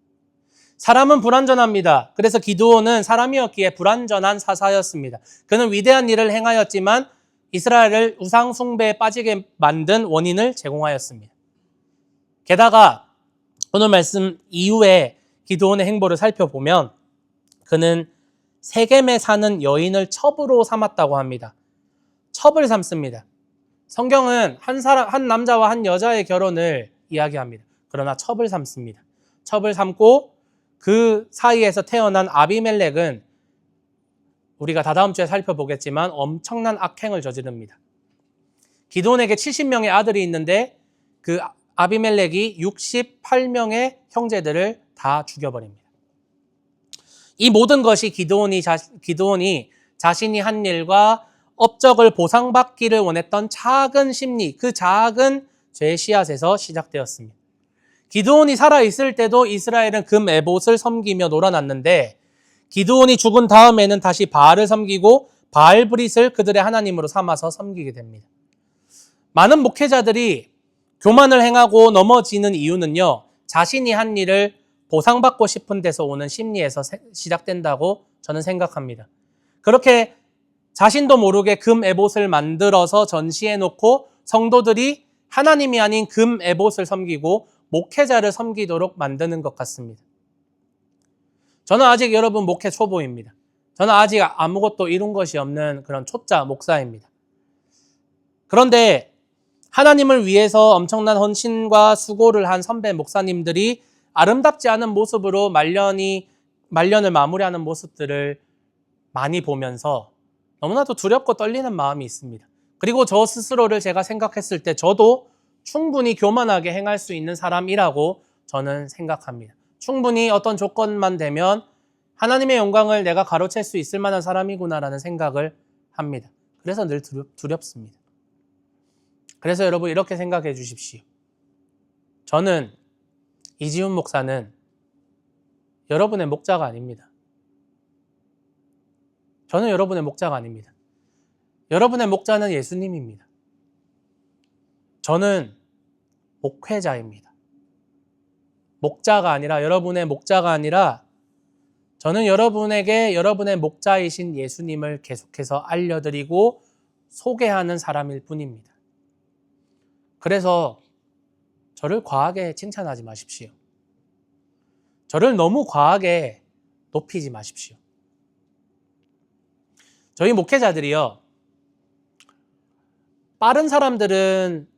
사람은 불완전합니다. 그래서 기드온은 사람이었기에 불완전한 사사였습니다. 그는 위대한 일을 행하였지만 이스라엘을 우상 숭배에 빠지게 만든 원인을 제공하였습니다. 게다가 오늘 말씀 이후에 기드온의 행보를 살펴보면 그는 세겜에 사는 여인을 첩으로 삼았다고 합니다. 첩을 삼습니다. 성경은 한 남자와 한 여자의 결혼을 이야기합니다. 그러나 첩을 삼습니다. 첩을 삼고 그 사이에서 태어난 아비멜렉은 우리가 다다음 주에 살펴보겠지만 엄청난 악행을 저지릅니다. 기드온에게 70명의 아들이 있는데 그 아비멜렉이 68명의 형제들을 다 죽여버립니다. 이 모든 것이 기드온이 자신이 한 일과 업적을 보상받기를 원했던 작은 심리, 그 작은 죄의 씨앗에서 시작되었습니다. 기드온이 살아있을 때도 이스라엘은 금 에봇을 섬기며 놀아났는데 기드온이 죽은 다음에는 다시 바알을 섬기고 바알브릿을 그들의 하나님으로 삼아서 섬기게 됩니다. 많은 목회자들이 교만을 행하고 넘어지는 이유는요, 자신이 한 일을 보상받고 싶은 데서 오는 심리에서 시작된다고 저는 생각합니다. 그렇게 자신도 모르게 금 에봇을 만들어서 전시해 놓고 성도들이 하나님이 아닌 금 에봇을 섬기고 목회자를 섬기도록 만드는 것 같습니다. 저는 아직 여러분 목회 초보입니다. 저는 아직 아무것도 이룬 것이 없는 그런 초짜 목사입니다. 그런데 하나님을 위해서 엄청난 헌신과 수고를 한 선배 목사님들이 아름답지 않은 모습으로 말년을 마무리하는 모습들을 많이 보면서 너무나도 두렵고 떨리는 마음이 있습니다. 그리고 저 스스로를 제가 생각했을 때 저도 충분히 교만하게 행할 수 있는 사람이라고 저는 생각합니다. 충분히 어떤 조건만 되면 하나님의 영광을 내가 가로챌 수 있을 만한 사람이구나라는 생각을 합니다. 그래서 늘 두렵습니다. 그래서 여러분 이렇게 생각해 주십시오. 저는 이지훈 목사는 여러분의 목자가 아닙니다. 저는 여러분의 목자가 아닙니다. 여러분의 목자는 예수님입니다. 저는 목회자입니다. 목자가 아니라 여러분의 목자가 아니라 저는 여러분에게 여러분의 목자이신 예수님을 계속해서 알려드리고 소개하는 사람일 뿐입니다. 그래서 저를 과하게 칭찬하지 마십시오. 저를 너무 과하게 높이지 마십시오. 저희 목회자들이요, 빠른 사람들은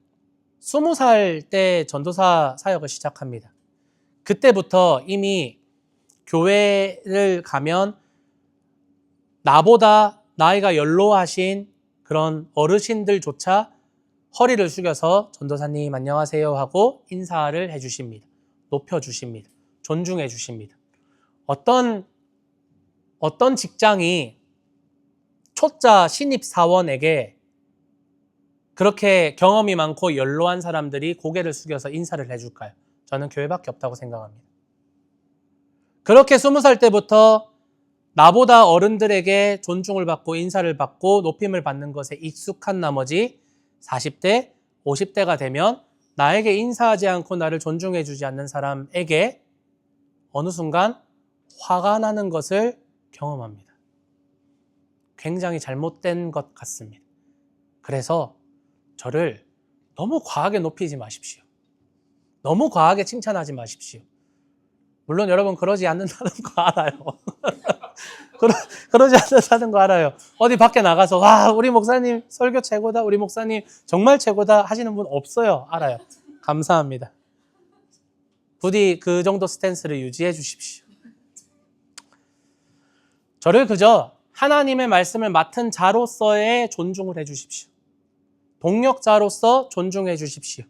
20살 때 전도사 사역을 시작합니다. 그때부터 이미 교회를 가면 나보다 나이가 연로하신 그런 어르신들조차 허리를 숙여서 전도사님 안녕하세요 하고 인사를 해주십니다. 높여주십니다. 존중해 주십니다. 어떤 직장이 초짜 신입사원에게 그렇게 경험이 많고 연로한 사람들이 고개를 숙여서 인사를 해줄까요? 저는 교회밖에 없다고 생각합니다. 그렇게 20살 때부터 나보다 어른들에게 존중을 받고 인사를 받고 높임을 받는 것에 익숙한 나머지 40대, 50대가 되면 나에게 인사하지 않고 나를 존중해 주지 않는 사람에게 어느 순간 화가 나는 것을 경험합니다. 굉장히 잘못된 것 같습니다. 그래서 저를 너무 과하게 높이지 마십시오. 너무 과하게 칭찬하지 마십시오. 물론 여러분 그러지 않는다는 거 알아요. 그러지 않는다는 거 알아요. 어디 밖에 나가서 와 우리 목사님 설교 최고다, 우리 목사님 정말 최고다 하시는 분 없어요. 알아요. 감사합니다. 부디 그 정도 스탠스를 유지해 주십시오. 저를 그저 하나님의 말씀을 맡은 자로서의 존중을 해 주십시오. 동역자로서 존중해 주십시오.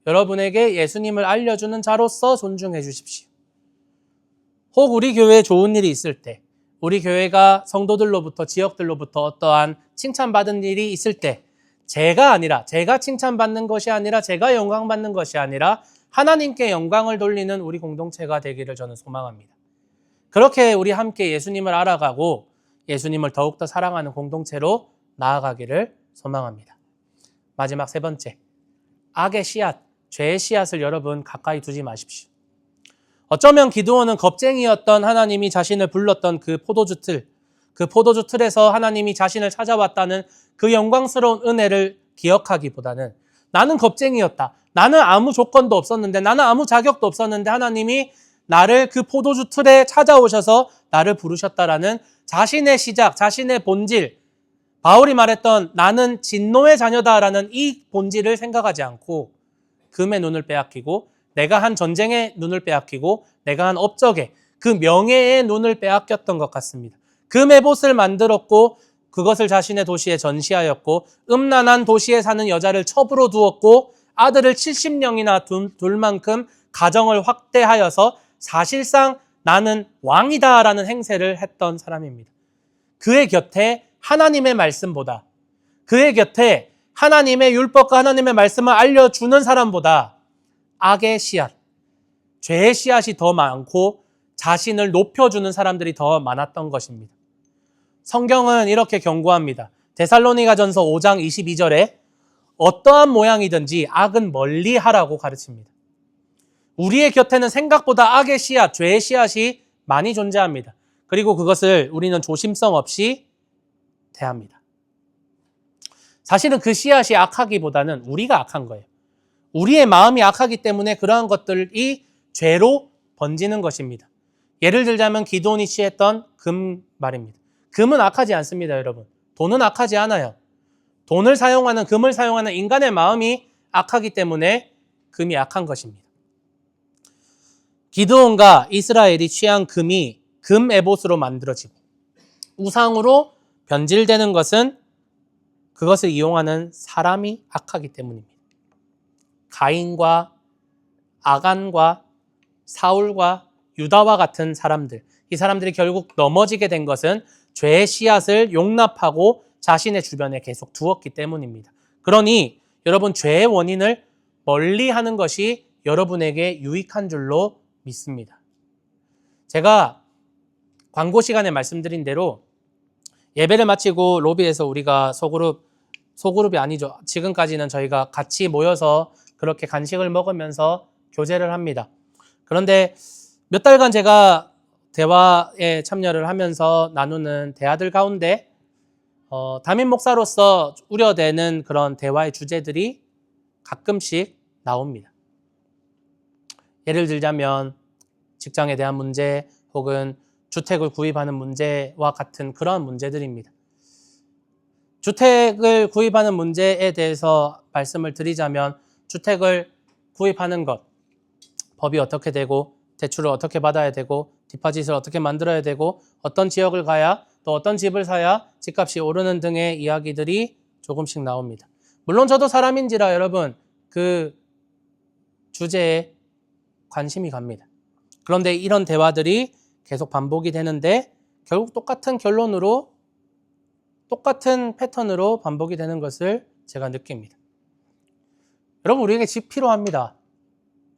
여러분에게 예수님을 알려주는 자로서 존중해 주십시오. 혹 우리 교회에 좋은 일이 있을 때, 우리 교회가 성도들로부터, 지역들로부터 어떠한 칭찬받은 일이 있을 때, 제가 칭찬받는 것이 아니라, 제가 영광받는 것이 아니라 하나님께 영광을 돌리는 우리 공동체가 되기를 저는 소망합니다. 그렇게 우리 함께 예수님을 알아가고 예수님을 더욱더 사랑하는 공동체로 나아가기를 소망합니다. 마지막 세 번째, 악의 씨앗, 죄의 씨앗을 여러분 가까이 두지 마십시오. 어쩌면 기드온은 겁쟁이였던 하나님이 자신을 불렀던 그 포도주 틀에서 하나님이 자신을 찾아왔다는 그 영광스러운 은혜를 기억하기보다는 나는 겁쟁이였다. 나는 아무 조건도 없었는데, 나는 아무 자격도 없었는데 하나님이 나를 그 포도주 틀에 찾아오셔서 나를 부르셨다라는 자신의 시작, 자신의 본질, 바울이 말했던 나는 진노의 자녀다라는 이 본질을 생각하지 않고 금의 눈을 빼앗기고 내가 한 전쟁의 눈을 빼앗기고 내가 한 업적의 그 명예의 눈을 빼앗겼던 것 같습니다. 금의 봇을 만들었고 그것을 자신의 도시에 전시하였고 음란한 도시에 사는 여자를 첩으로 두었고 아들을 70명이나 둘 만큼 가정을 확대하여서 사실상 나는 왕이다라는 행세를 했던 사람입니다. 그의 곁에 하나님의 말씀보다, 그의 곁에 하나님의 율법과 하나님의 말씀을 알려주는 사람보다 악의 씨앗, 죄의 씨앗이 더 많고 자신을 높여주는 사람들이 더 많았던 것입니다. 성경은 이렇게 경고합니다. 데살로니가전서 5장 22절에 어떠한 모양이든지 악은 멀리 하라고 가르칩니다. 우리의 곁에는 생각보다 악의 씨앗, 죄의 씨앗이 많이 존재합니다. 그리고 그것을 우리는 조심성 없이 대합니다. 사실은 그 씨앗이 악하기보다는 우리가 악한 거예요. 우리의 마음이 악하기 때문에 그러한 것들이 죄로 번지는 것입니다. 예를 들자면 기드온이 취했던 금 말입니다. 금은 악하지 않습니다, 여러분. 돈은 악하지 않아요. 금을 사용하는 인간의 마음이 악하기 때문에 금이 악한 것입니다. 기드온과 이스라엘이 취한 금이 금 에봇으로 만들어지고 우상으로 변질되는 것은 그것을 이용하는 사람이 악하기 때문입니다. 가인과 아간과 사울과 유다와 같은 사람들, 이 사람들이 결국 넘어지게 된 것은 죄의 씨앗을 용납하고 자신의 주변에 계속 두었기 때문입니다. 그러니 여러분 죄의 원인을 멀리하는 것이 여러분에게 유익한 줄로 믿습니다. 제가 광고 시간에 말씀드린 대로 예배를 마치고 로비에서 우리가 소그룹이 아니죠. 지금까지는 저희가 같이 모여서 그렇게 간식을 먹으면서 교제를 합니다. 그런데 몇 달간 제가 대화에 참여를 하면서 나누는 대화들 가운데 담임 목사로서 우려되는 그런 대화의 주제들이 가끔씩 나옵니다. 예를 들자면 직장에 대한 문제 혹은 주택을 구입하는 문제와 같은 그런 문제들입니다. 주택을 구입하는 문제에 대해서 말씀을 드리자면 주택을 구입하는 것, 법이 어떻게 되고 대출을 어떻게 받아야 되고 디파짓을 어떻게 만들어야 되고 어떤 지역을 가야 또 어떤 집을 사야 집값이 오르는 등의 이야기들이 조금씩 나옵니다. 물론 저도 사람인지라 여러분 그 주제에 관심이 갑니다. 그런데 이런 대화들이 계속 반복이 되는데 결국 똑같은 결론으로 똑같은 패턴으로 반복이 되는 것을 제가 느낍니다. 여러분 우리에게 집 필요합니다.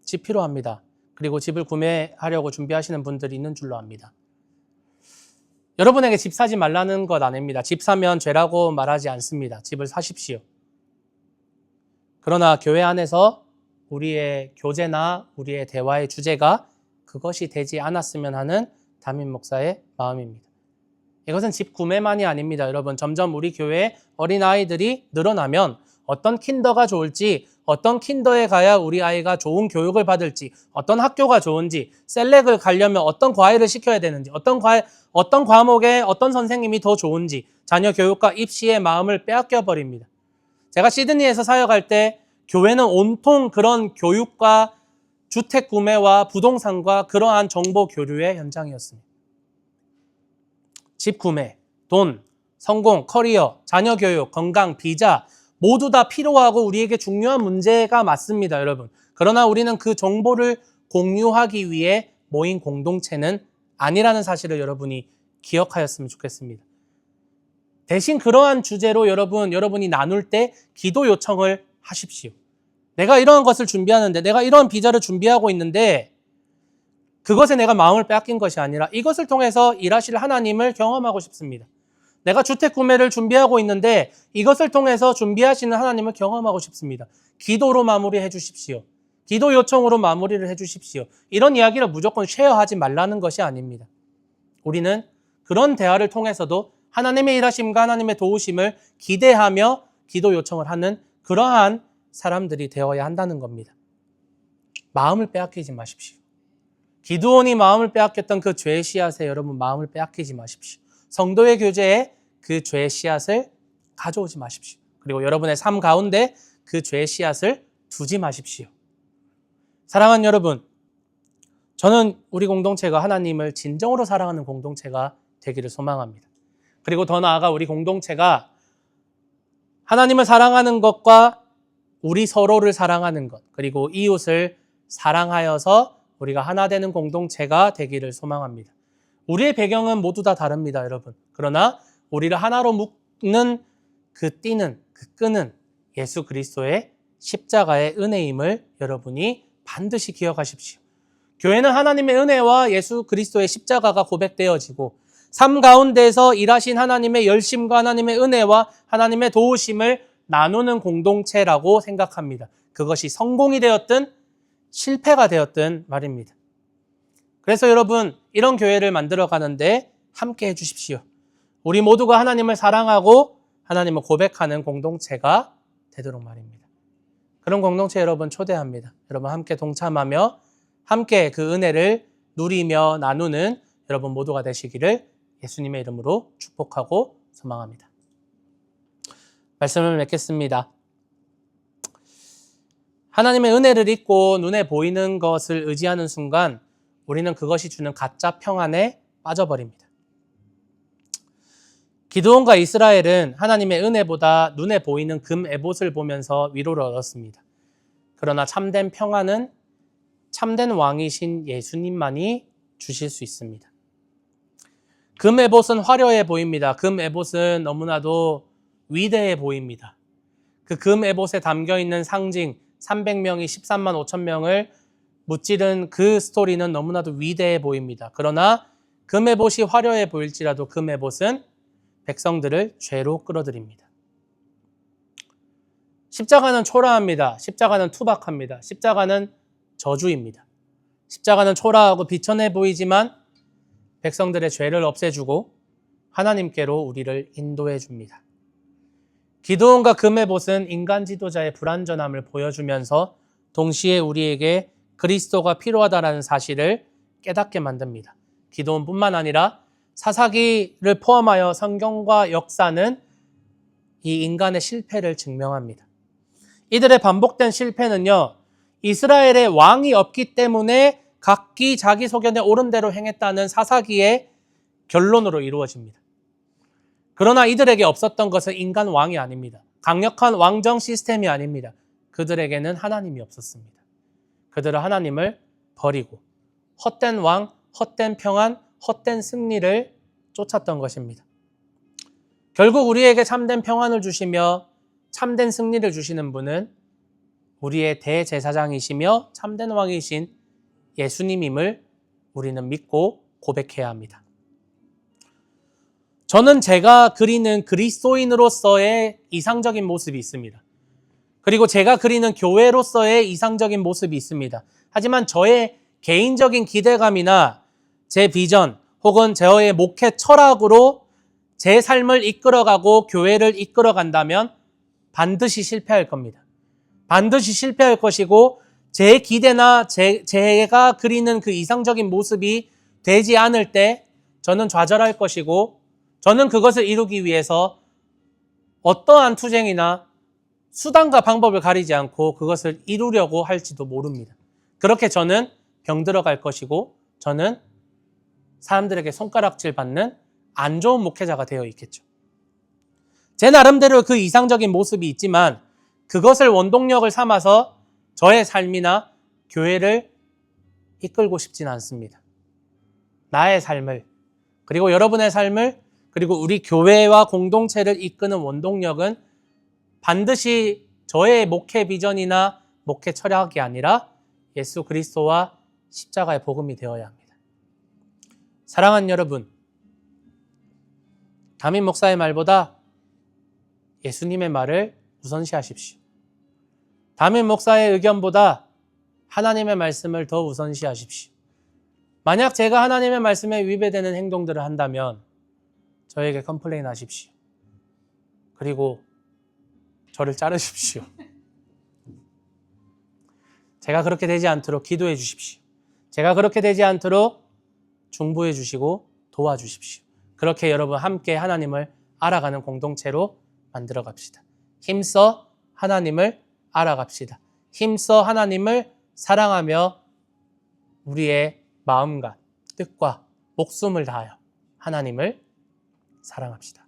집 필요합니다. 그리고 집을 구매하려고 준비하시는 분들이 있는 줄로 압니다. 여러분에게 집 사지 말라는 것 아닙니다. 집 사면 죄라고 말하지 않습니다. 집을 사십시오. 그러나 교회 안에서 우리의 교제나 우리의 대화의 주제가 그것이 되지 않았으면 하는 담임 목사의 마음입니다. 이것은 집 구매만이 아닙니다. 여러분 점점 우리 교회에 어린아이들이 늘어나면 어떤 킨더가 좋을지, 어떤 킨더에 가야 우리 아이가 좋은 교육을 받을지, 어떤 학교가 좋은지, 셀렉을 가려면 어떤 과외를 시켜야 되는지, 어떤 과목에 어떤 선생님이 더 좋은지 자녀 교육과 입시의 마음을 빼앗겨 버립니다. 제가 시드니에서 사역할 때 교회는 온통 그런 교육과 주택 구매와 부동산과 그러한 정보 교류의 현장이었습니다. 집 구매, 돈, 성공, 커리어, 자녀 교육, 건강, 비자 모두 다 필요하고 우리에게 중요한 문제가 맞습니다, 여러분. 그러나 우리는 그 정보를 공유하기 위해 모인 공동체는 아니라는 사실을 여러분이 기억하였으면 좋겠습니다. 대신 그러한 주제로 여러분이 나눌 때 기도 요청을 하십시오. 내가 이러한 것을 준비하는데, 내가 이러한 비자를 준비하고 있는데 그것에 내가 마음을 빼앗긴 것이 아니라 이것을 통해서 일하실 하나님을 경험하고 싶습니다. 내가 주택 구매를 준비하고 있는데 이것을 통해서 준비하시는 하나님을 경험하고 싶습니다. 기도로 마무리해 주십시오. 기도 요청으로 마무리를 해 주십시오. 이런 이야기를 무조건 쉐어하지 말라는 것이 아닙니다. 우리는 그런 대화를 통해서도 하나님의 일하심과 하나님의 도우심을 기대하며 기도 요청을 하는 그러한 사람들이 되어야 한다는 겁니다. 마음을 빼앗기지 마십시오. 기드온이 마음을 빼앗겼던 그 죄의 씨앗에 여러분 마음을 빼앗기지 마십시오. 성도의 교제에 그 죄의 씨앗을 가져오지 마십시오. 그리고 여러분의 삶 가운데 그 죄의 씨앗을 두지 마십시오. 사랑하는 여러분, 저는 우리 공동체가 하나님을 진정으로 사랑하는 공동체가 되기를 소망합니다. 그리고 더 나아가 우리 공동체가 하나님을 사랑하는 것과 우리 서로를 사랑하는 것, 그리고 이웃을 사랑하여서 우리가 하나 되는 공동체가 되기를 소망합니다. 우리의 배경은 모두 다 다릅니다, 여러분. 그러나 우리를 하나로 묶는 그 띠는, 그 끈은 예수 그리스도의 십자가의 은혜임을 여러분이 반드시 기억하십시오. 교회는 하나님의 은혜와 예수 그리스도의 십자가가 고백되어지고 삶 가운데서 일하신 하나님의 열심과 하나님의 은혜와 하나님의 도우심을 나누는 공동체라고 생각합니다. 그것이 성공이 되었든 실패가 되었든 말입니다. 그래서 여러분, 이런 교회를 만들어 가는데 함께 해 주십시오. 우리 모두가 하나님을 사랑하고 하나님을 고백하는 공동체가 되도록 말입니다. 그런 공동체 여러분 초대합니다. 여러분 함께 동참하며 함께 그 은혜를 누리며 나누는 여러분 모두가 되시기를 예수님의 이름으로 축복하고 소망합니다. 말씀을 맺겠습니다. 하나님의 은혜를 잊고 눈에 보이는 것을 의지하는 순간 우리는 그것이 주는 가짜 평안에 빠져버립니다. 기드온과 이스라엘은 하나님의 은혜보다 눈에 보이는 금 에봇을 보면서 위로를 얻었습니다. 그러나 참된 평안은 참된 왕이신 예수님만이 주실 수 있습니다. 금 에봇은 화려해 보입니다. 금 에봇은 너무나도 위대해 보입니다. 그 금 에봇에 담겨있는 상징 300명이 13만 5천 명을 무찌른 그 스토리는 너무나도 위대해 보입니다. 그러나 금 에봇이 화려해 보일지라도 금 에봇은 백성들을 죄로 끌어들입니다. 십자가는 초라합니다. 십자가는 투박합니다. 십자가는 저주입니다. 십자가는 초라하고 비천해 보이지만 백성들의 죄를 없애주고 하나님께로 우리를 인도해 줍니다. 기드온과 금 에봇은 인간 지도자의 불완전함을 보여주면서 동시에 우리에게 그리스도가 필요하다는 사실을 깨닫게 만듭니다. 기드온뿐만 아니라 사사기를 포함하여 성경과 역사는 이 인간의 실패를 증명합니다. 이들의 반복된 실패는요, 이스라엘의 왕이 없기 때문에 각기 자기 소견에 옳은 대로 행했다는 사사기의 결론으로 이루어집니다. 그러나 이들에게 없었던 것은 인간 왕이 아닙니다. 강력한 왕정 시스템이 아닙니다. 그들에게는 하나님이 없었습니다. 그들은 하나님을 버리고 헛된 왕, 헛된 평안, 헛된 승리를 쫓았던 것입니다. 결국 우리에게 참된 평안을 주시며 참된 승리를 주시는 분은 우리의 대제사장이시며 참된 왕이신 예수님임을 우리는 믿고 고백해야 합니다. 저는 제가 그리는 그리스도인으로서의 이상적인 모습이 있습니다. 그리고 제가 그리는 교회로서의 이상적인 모습이 있습니다. 하지만 저의 개인적인 기대감이나 제 비전 혹은 저의 목회 철학으로 제 삶을 이끌어가고 교회를 이끌어간다면 반드시 실패할 겁니다. 반드시 실패할 것이고 제 기대나 제가 그리는 그 이상적인 모습이 되지 않을 때 저는 좌절할 것이고 저는 그것을 이루기 위해서 어떠한 투쟁이나 수단과 방법을 가리지 않고 그것을 이루려고 할지도 모릅니다. 그렇게 저는 병들어갈 것이고 저는 사람들에게 손가락질 받는 안 좋은 목회자가 되어 있겠죠. 제 나름대로 그 이상적인 모습이 있지만 그것을 원동력을 삼아서 저의 삶이나 교회를 이끌고 싶지는 않습니다. 나의 삶을, 그리고 여러분의 삶을, 그리고 우리 교회와 공동체를 이끄는 원동력은 반드시 저의 목회 비전이나 목회 철학이 아니라 예수 그리스도와 십자가의 복음이 되어야 합니다. 사랑하는 여러분, 담임 목사의 말보다 예수님의 말을 우선시하십시오. 담임 목사의 의견보다 하나님의 말씀을 더 우선시하십시오. 만약 제가 하나님의 말씀에 위배되는 행동들을 한다면 저에게 컴플레인 하십시오. 그리고 저를 자르십시오. 제가 그렇게 되지 않도록 기도해 주십시오. 제가 그렇게 되지 않도록 중보해 주시고 도와주십시오. 그렇게 여러분 함께 하나님을 알아가는 공동체로 만들어 갑시다. 힘써 하나님을 알아갑시다. 힘써 하나님을 사랑하며 우리의 마음과 뜻과 목숨을 다하여 하나님을 사랑합시다.